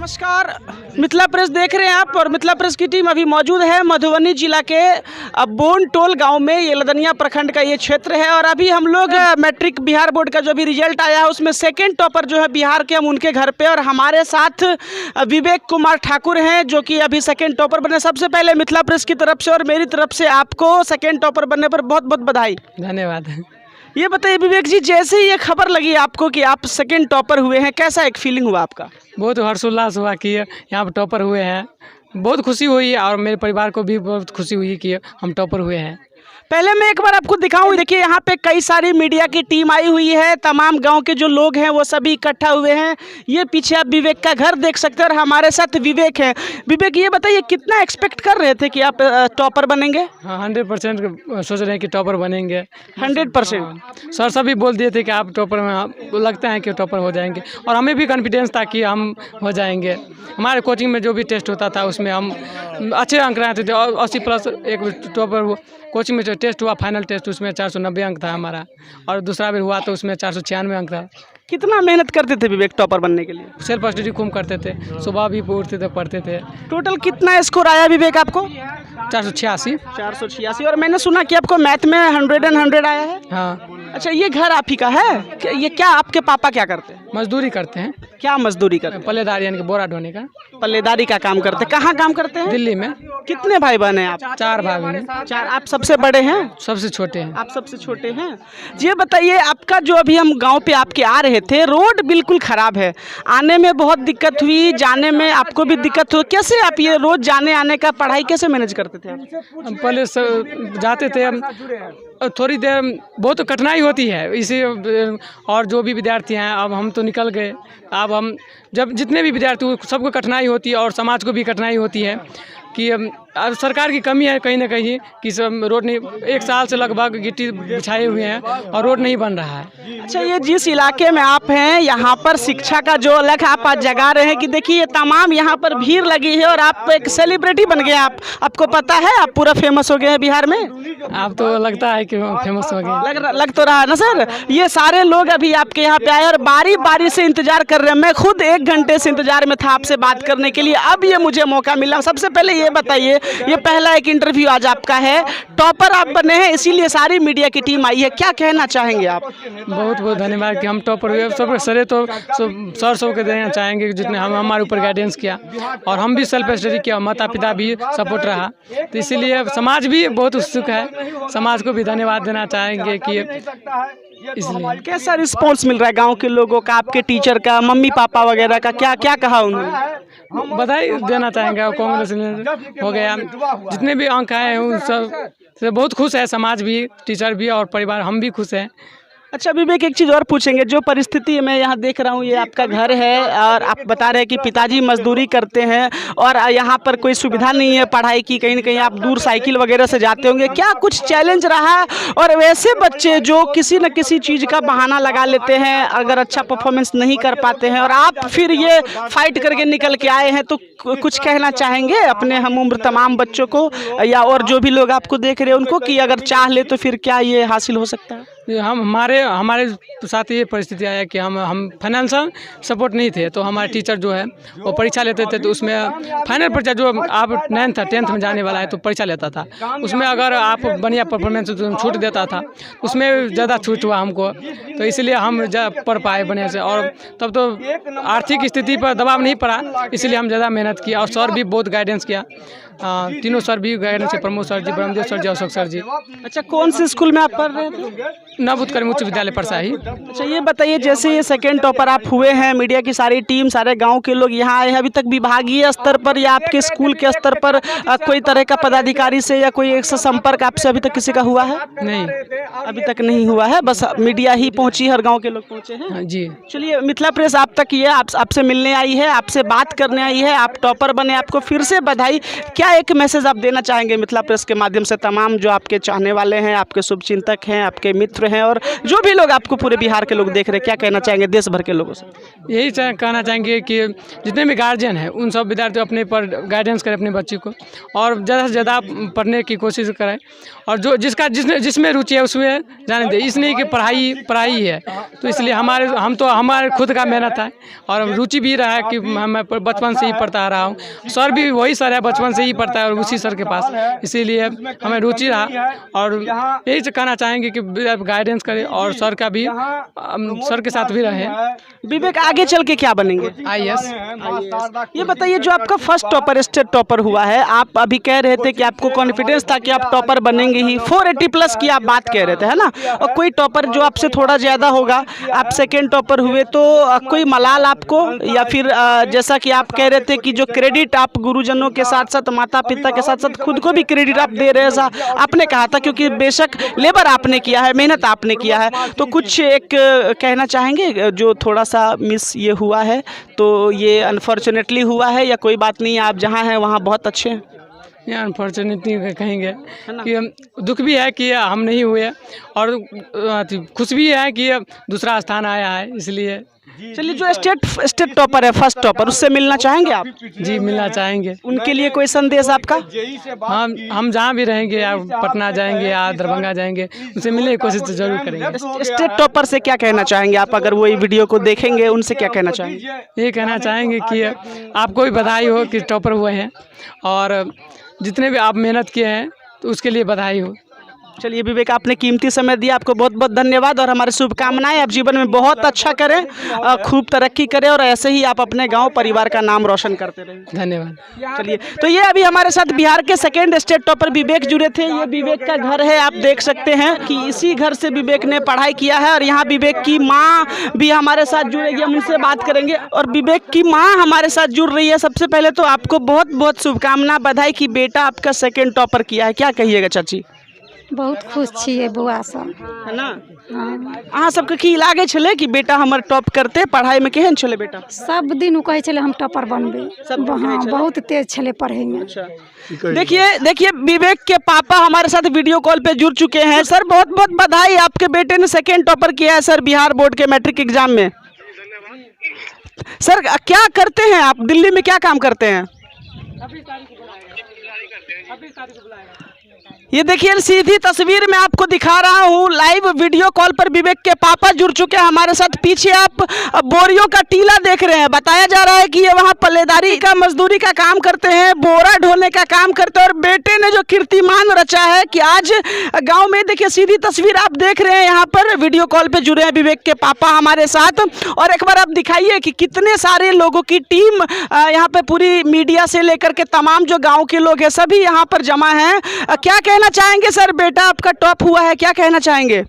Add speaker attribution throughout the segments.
Speaker 1: नमस्कार, मिथिला प्रेस देख रहे हैं आप और मिथिला प्रेस की टीम अभी मौजूद है मधुबनी जिला के बोनटोल गांव में। ये लदनिया प्रखंड का ये क्षेत्र है और अभी हम लोग मैट्रिक बिहार बोर्ड का जो भी रिजल्ट आया है उसमें सेकंड टॉपर जो है बिहार के, हम उनके घर पे और हमारे साथ विवेक कुमार ठाकुर हैं जो कि अभी सेकेंड टॉपर बने। सबसे पहले मिथिला प्रेस की तरफ से और मेरी तरफ से आपको सेकेंड टॉपर बनने पर बहुत बहुत बधाई।
Speaker 2: धन्यवाद।
Speaker 1: ये बताइए विवेक जी, जैसे ही ये खबर लगी आपको कि आप सेकंड टॉपर हुए हैं, कैसा एक फीलिंग हुआ आपका?
Speaker 2: बहुत हर्षोल्लास हुआ कि यहाँ पर टॉपर हुए हैं, बहुत खुशी हुई और मेरे परिवार को भी बहुत खुशी हुई कि हम टॉपर हुए हैं।
Speaker 1: पहले मैं एक बार आपको दिखाऊं, देखिए यहाँ पे कई सारी मीडिया की टीम आई हुई है, तमाम गांव के जो लोग हैं वो सभी इकट्ठा हुए हैं। ये पीछे आप विवेक का घर देख सकते हैं और हमारे साथ विवेक है। विवेक ये बताइए कितना एक्सपेक्ट कर रहे थे कि आप टॉपर बनेंगे?
Speaker 2: हाँ, 100% सोच रहे हैं कि टॉपर बनेंगे।
Speaker 1: 100%?
Speaker 2: सर सभी बोल दिए थे कि आप टॉपर में लगता है कि टॉपर हो जाएंगे और हमें भी कॉन्फिडेंस था कि हम हो जाएंगे। हमारे कोचिंग में जो भी टेस्ट होता था उसमें हम अच्छे अंक रहते थे और 80+ एक टॉपर कोचिंग में जो टेस्ट हुआ फाइनल टेस्ट उसमें 490 अंक था हमारा और दूसरा भी हुआ तो उसमें 496 अंक था।
Speaker 1: कितना मेहनत करते थे विवेक टॉपर बनने के लिए?
Speaker 2: सेल्फ स्टडी खूब करते थे, सुबह भी उठते थे, पढ़ते थे।
Speaker 1: टोटल कितना स्कोर आया विवेक आपको?
Speaker 2: 486।
Speaker 1: 486। और मैंने सुना कि आपको मैथ में 100 आया है।
Speaker 2: हाँ।
Speaker 1: अच्छा, ये घर आप ही का है? ये क्या आपके पापा क्या करते हैं?
Speaker 2: मजदूरी करते हैं।
Speaker 1: क्या मजदूरी करते हैं?
Speaker 2: पल्लेदारी यानी कि बोरा ढोने का।
Speaker 1: पल्लेदारी का काम करते हैं। कहाँ काम करते हैं?
Speaker 2: दिल्ली में।
Speaker 1: कितने भाई बहन हैं आप?
Speaker 2: 4 भाई बहन।
Speaker 1: 4। आप सबसे बड़े हैं?
Speaker 2: सबसे छोटे हैं।
Speaker 1: आप सबसे छोटे हैं। ये बताइए, आपका जो अभी हम गांव पे आपके आ रहे थे, रोड बिल्कुल ख़राब है, आने में बहुत दिक्कत हुई, जाने में आपको भी दिक्कत हुई। कैसे आप ये रोज़ जाने आने का पढ़ाई कैसे मैनेज करते थे आप?
Speaker 2: हम पहले जाते थे, थोड़ी देर बहुत कठिनाई होती है इसी, और जो भी विद्यार्थी हैं अब हम तो निकल गए। अब हम जब जितने भी विद्यार्थी सबको कठिनाई होती है और समाज को भी कठिनाई होती है कि अब सरकार की कमी है कहीं ना कहीं कि सब रोड नहीं, 1 साल से लगभग गिट्टी बिछाए हुए हैं और रोड नहीं बन रहा है।
Speaker 1: अच्छा, ये जिस इलाके में आप हैं यहाँ पर शिक्षा का जो अलग आप आज जगा रहे हैं कि देखिए तमाम यहाँ पर भीड़ लगी है और आप एक सेलिब्रिटी बन गए। आपको पता है आप पूरा फेमस हो गए हैं बिहार में।
Speaker 2: आप तो लगता है कि फेमस हो गए।
Speaker 1: लग तो रहा है ना सर। ये सारे लोग अभी आपके यहाँ पे आए और बारी बारी से इंतजार कर रहे हैं। मैं खुद 1 घंटे से इंतजार में था आपसे बात करने के लिए, अब ये मुझे मौका मिला। सबसे पहले ये बताइए, ये पहला एक इंटरव्यू आज आपका है, टॉपर आप बने हैं इसीलिए सारी मीडिया की टीम आई है, क्या कहना चाहेंगे आप?
Speaker 2: बहुत बहुत धन्यवाद कि हम टॉपर हुए। सब सरे तो सर सबके देना चाहेंगे जितने हमारे ऊपर गाइडेंस किया और हम भी सेल्फ स्टडी किया, माता पिता भी सपोर्ट रहा, तो इसीलिए समाज भी बहुत उत्सुक है। समाज को भी धन्यवाद देना चाहेंगे कि इसलिए।
Speaker 1: कैसा रिस्पॉन्स मिल रहा है गाँव के लोगों का, आपके टीचर का, मम्मी पापा वगैरह का? क्या क्या कहा उन्होंने?
Speaker 2: बधाई देना चाहेंगे। कांग्रेस हो गया, जितने भी अंक आए हैं उन सब से बहुत खुश है समाज भी, टीचर भी और परिवार, हम भी खुश हैं।
Speaker 1: अच्छा विवेक, एक चीज़ और पूछेंगे, जो परिस्थिति मैं यहाँ देख रहा हूँ, ये आपका घर है और आप बता रहे हैं कि पिताजी मजदूरी करते हैं और यहाँ पर कोई सुविधा नहीं है पढ़ाई की, कहीं ना कहीं आप दूर साइकिल वगैरह से जाते होंगे, क्या कुछ चैलेंज रहा? और वैसे बच्चे जो किसी न किसी चीज़ का बहाना लगा लेते हैं, अगर अच्छा परफॉर्मेंस नहीं कर पाते हैं और आप फिर ये फाइट करके निकल के आए हैं, तो कुछ कहना चाहेंगे अपने हम उम्र तमाम बच्चों को या और जो भी लोग आपको देख रहे हैं उनको कि अगर चाह ले तो फिर क्या ये हासिल हो सकता है?
Speaker 2: हमारे साथ ये परिस्थिति आया कि हम फाइनेंशियल सपोर्ट नहीं थे, तो हमारे टीचर जो है वो परीक्षा लेते थे, तो उसमें फाइनल परीक्षा जो आप 9th 10th में जाने वाला है तो परीक्षा लेता था, उसमें अगर आप बढ़िया परफॉर्मेंस छूट देता था, उसमें ज़्यादा छूट हुआ हमको, तो इसलिए हम पढ़ पाए बढ़िया से। और तब तो आर्थिक स्थिति पर दबाव नहीं पड़ा, इसलिए हम ज़्यादा मेहनत किया और सर भी बहुत गाइडेंस किया। तीनों सर भी गाइडेंस है, प्रमोद सर जी, ब्रह्मदेव सर जी, अशोक सर जी।
Speaker 1: अच्छा, कौन से स्कूल में आप पढ़ रहे थे?
Speaker 2: नवोत्कर्म उच्च विद्यालय परसाही।
Speaker 1: अच्छा, ये बताइए जैसे ये सेकेंड टॉपर आप हुए हैं, मीडिया की सारी टीम, सारे गांव के लोग यहाँ आए हैं, अभी तक विभागीय स्तर पर या आपके स्कूल के स्तर पर कोई तरह का पदाधिकारी से या कोई एक संपर्क आपसे अभी तक किसी का हुआ है?
Speaker 2: नहीं,
Speaker 1: अभी तक नहीं हुआ है, बस मीडिया ही पहुँची, हर गाँव के लोग पहुँचे हैं
Speaker 2: जी।
Speaker 1: चलिए, मिथिला प्रेस आप तक ये आपसे मिलने आई है, आपसे बात करने आई है, आप टॉपर बने, आपको फिर से बधाई। क्या एक मैसेज आप देना चाहेंगे मिथिला प्रेस के माध्यम से तमाम जो आपके चाहने वाले हैं, आपके शुभचिंतक हैं, आपके मित्र मित्र हैं और जो भी लोग आपको पूरे बिहार के लोग देख रहे हैं, क्या कहना चाहेंगे देश भर के लोगों से?
Speaker 2: यही कहना चाहेंगे कि जितने भी गार्जियन हैं उन सब विद्यार्थियों अपने पर गाइडेंस करें अपने बच्चे को और ज़्यादा से ज़्यादा पढ़ने की कोशिश करें और जो जिसमें रुचि है उसमें जाने दें। इसलिए कि पढ़ाई है, तो इसलिए हमारे खुद का मेहनत है और रुचि भी रहा है कि मैं बचपन से ही पढ़ता आ रहा हूँ। सर भी वही सर है, बचपन से ही पढ़ता है और उसी सर के पास, इसीलिए हमें रुचि रहा और यही कहना चाहेंगे कि गाइडेंस करें और सर का भी सर के साथ भी रहे।
Speaker 1: विवेक आगे चल के क्या बनेंगे?
Speaker 2: IAS।
Speaker 1: ये बताइए, जो आपका फर्स्ट टॉपर स्टेट टॉपर हुआ है, आप अभी कह रहे थे कि आपको कॉन्फिडेंस था कि आप टॉपर बनेंगे ही, 480 प्लस की आप बात कह रहे थे, है ना? और कोई टॉपर जो आपसे थोड़ा ज़्यादा होगा, आप सेकेंड टॉपर हुए, तो कोई मलाल आपको, या फिर जैसा कि आप कह रहे थे कि जो क्रेडिट आप गुरुजनों के साथ साथ माता पिता के साथ साथ खुद को भी क्रेडिट आप दे रहे हैं, ऐसा आपने कहा था, क्योंकि बेशक लेबर आपने किया है, मेहनत आपने किया है, तो कुछ एक कहना चाहेंगे जो थोड़ा सा मिस ये हुआ है, तो ये अनफॉर्चुनेटली हुआ है या कोई बात नहीं, आप जहाँ हैं वहाँ बहुत अच्छे हैं?
Speaker 2: ये अनफॉर्चुनेटली कहेंगे कि दुख भी है कि हम नहीं हुए और खुश भी है कि दूसरा स्थान आया है, इसलिए।
Speaker 1: चलिए, जो स्टेट टॉपर है, फर्स्ट टॉपर, उससे मिलना चाहेंगे आप?
Speaker 2: जी, मिलना चाहेंगे।
Speaker 1: उनके लिए कोई संदेश आपका?
Speaker 2: हम जहाँ भी रहेंगे, या पटना जाएंगे या दरभंगा जाएंगे, उनसे मिलने की कोशिश तो जरूर करेंगे।
Speaker 1: स्टेट टॉपर से क्या कहना चाहेंगे आप, अगर वो ये वीडियो को देखेंगे, उनसे क्या कहना चाहेंगे?
Speaker 2: ये कहना चाहेंगे कि आपको भी बधाई हो कि टॉपर हुए हैं और जितने भी आप मेहनत किए हैं तो उसके लिए बधाई हो।
Speaker 1: चलिए विवेक, आपने कीमती समय दिया, आपको बहुत बहुत धन्यवाद और हमारी शुभकामनाएं। आप जीवन में बहुत अच्छा करें, खूब तरक्की करें और ऐसे ही आप अपने गांव परिवार का नाम रोशन करते रहें।
Speaker 2: धन्यवाद।
Speaker 1: चलिए, तो ये अभी हमारे साथ बिहार के सेकेंड स्टेट टॉपर विवेक जुड़े थे। ये विवेक का घर है, आप देख सकते हैं कि इसी घर से विवेक ने पढ़ाई किया है और यहाँ विवेक की माँ भी हमारे साथ जुड़ेगी, हम उनसे बात करेंगे। और विवेक की माँ हमारे साथ जुड़ रही है। सबसे पहले तो आपको बहुत बहुत शुभकामना, बधाई कि बेटा आपका सेकेंड टॉपर किया है। क्या कहिएगा चाची?
Speaker 3: बहुत खुश छिए बउआ सब,
Speaker 1: है ना? अहाँ सबके की लागे छले कि बेटा हमर टॉप करते, पढ़ाई में केहन छले बेटा?
Speaker 3: सब दिन उ कहे छले हम टॉपर बनबे। हाँ, बहुत तेज छले पढ़े में।
Speaker 1: देखिए विवेक के पापा हमारे साथ वीडियो कॉल पे जुड़ चुके हैं। सर, बहुत बहुत बधाई, आपके बेटे ने सेकेंड टॉपर किया है सर बिहार बोर्ड के मैट्रिक एग्जाम में। सर, क्या करते हैं आप? दिल्ली में क्या काम करते हैं? ये देखिए, सीधी तस्वीर में आपको दिखा रहा हूँ, लाइव वीडियो कॉल पर विवेक के पापा जुड़ चुके हैं हमारे साथ। पीछे आप बोरियों का टीला देख रहे हैं। बताया जा रहा है कि ये वहाँ पल्लेदारी का मजदूरी का काम करते हैं, बोरा ढोने का काम करते हैं। और बेटे ने जो कीर्तिमान रचा है कि आज गांव में, देखिए सीधी तस्वीर आप देख रहे हैं, यहाँ पर वीडियो कॉल पे जुड़े हैं विवेक के पापा हमारे साथ। और एक बार आप दिखाइए कि कितने सारे लोगों की टीम यहाँ पे, पूरी मीडिया से लेकर के तमाम जो गाँव के लोग हैं सभी यहाँ पर जमा हैं। क्या कहना चाहेंगे सर, बेटा आपका टॉप हुआ है, क्या कहना चाहेंगे?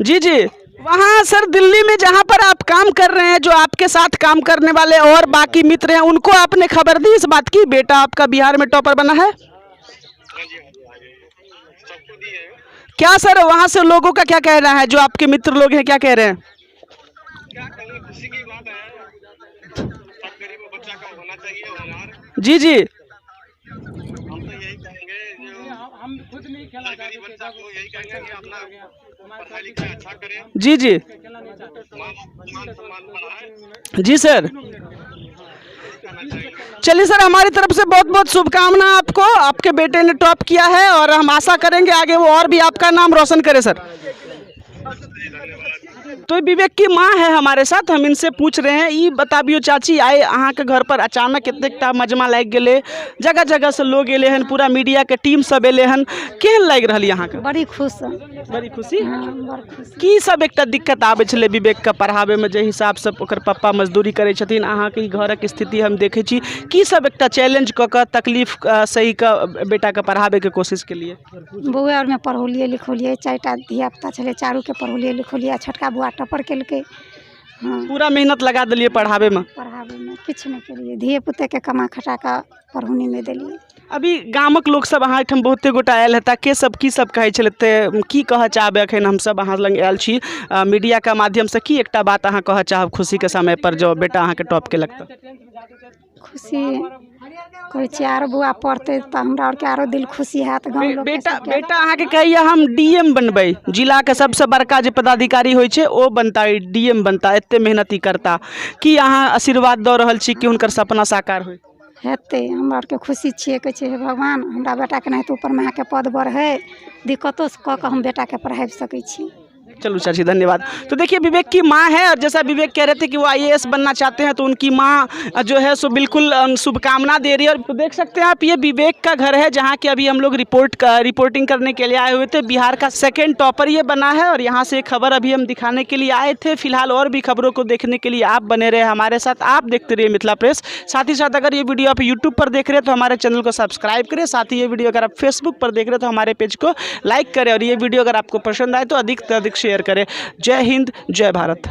Speaker 1: जी जी, वहाँ सर दिल्ली में जहाँ पर आप काम कर रहे हैं, जो आपके साथ काम करने वाले और बाकी मित्र हैं, उनको आपने खबर दी इस बात की बेटा आपका बिहार में टॉपर बना है? क्या सर वहाँ से लोगों का क्या कहना है, जो आपके मित्र लोग हैं क्या कह रहे हैं?
Speaker 4: खुशी की बात है, सब गरीब बच्चा का होना चाहिए होनहार।
Speaker 1: जी जी,
Speaker 4: हम तो यही कहेंगे, जो हम खुद नहीं खेला गरीब बच्चा को यही कहेंगे कि अपना पढ़ाई लिखाई अच्छा करें।
Speaker 1: जी जी,
Speaker 4: मान सम्मान बढ़ाए।
Speaker 1: जी सर। चलिए सर, हमारी तरफ से बहुत बहुत शुभकामना आपको, आपके बेटे ने टॉप किया है और हम आशा करेंगे आगे वो और भी आपका नाम रोशन करे सर। तो विवेक की माँ है हमारे साथ, हम इनसे पूछ रहे हैं। ये बताबियो चाची, आए अहाँ के घर पर अचानक इतना मजमा लग गए, जगह जगह से लोग एले हन, पूरा मीडिया के टीम सब एले हन, केहन लग रहा यहाँ के?
Speaker 3: बड़ी खुश,
Speaker 1: बड़ी खुशी।
Speaker 3: हाँ, बड़ी खुशी।
Speaker 1: की सब एक दिक्कत आबे छले विवेक के पढ़ाबे में, जे हिसाब से ओकर पप्पा मजदूरी करे छथिन, अहाँ के घरक स्थिति हम देखे छी, की सब एक चैलेंज क के तकलीफ सही का बेटा के पढ़ाबे के कोशिश के लिए?
Speaker 3: बउआ और में पढ़ौलिए लिखौलिए, 4टा धिया पुता छले, चारू के पढ़ौलिए लिखौलिए, छोटका बुआ टॉपर केलके। हाँ,
Speaker 1: पूरा मेहनत लगा दिलिए पढ़ाबे में?
Speaker 3: पढ़ाबे में किछ नहीं केलिए, धिये पुते के कमा खटा का पढ़ौनी में दिलिए।
Speaker 1: अभी गामक लोग सब अहाँ एहिठाम बहुते गोटा आयल हेता, के सब की सब कहै छलै, ते की कहऽ चाहबै? एखन हम सब अहाँ लग आयल छी मीडिया के माध्यम से, की एकटा बात अहाँ कहऽ चाहब खुशी के समय पर जो बेटा अहाँ के टॉप केलक?
Speaker 3: खुशी कोई चार बुआ पढ़ते तो हमरा और के आरो दिल खुशी हैत गाँव लोग के
Speaker 1: बेटा
Speaker 3: सबके।
Speaker 1: बेटा अहाँके कहैया हम डीएम बनबै, जिला के सबसे बड़का जे पदाधिकारी होइ छै ओ बनता, डीएम बनता, एते मेहनत ही करता। की अहाँ आशीर्वाद दऽ रहल छी कि हुनकर सपना साकार होय?
Speaker 3: हेतै, हमरा आरके खुशी छियै, कहै छै हे भगवान हमरा बेटाके नाहित ऊपरमे अहाँके पद बढ़ै, दिक्कतों से कऽ कऽ हम बेटाके पढ़ाबि सकै छी।
Speaker 1: चलो चाची धन्यवाद। तो देखिए विवेक की माँ है, और जैसा विवेक कह रहे थे कि वो आईएएस बनना चाहते हैं, तो उनकी माँ जो है सो बिल्कुल शुभकामना दे रही है। और तो देख सकते हैं आप, ये विवेक का घर है जहाँ की अभी हम लोग रिपोर्टिंग करने के लिए आए हुए थे। बिहार का सेकेंड टॉपर ये बना है, और यहाँ से खबर अभी हम दिखाने के लिए आए थे। फिलहाल और भी खबरों को देखने के लिए आप बने रहे हमारे साथ, आप देखते रहिए मिथिला प्रेस। साथ ही साथ अगर ये वीडियो आप यूट्यूब पर देख रहे हैं तो हमारे चैनल को सब्सक्राइब करें। साथ ही ये वीडियो अगर आप फेसबुक पर देख रहे हैं तो हमारे पेज को लाइक करें, और ये वीडियो अगर आपको पसंद आए तो अधिक से अधिक शेयर करें। जय हिंद, जय भारत।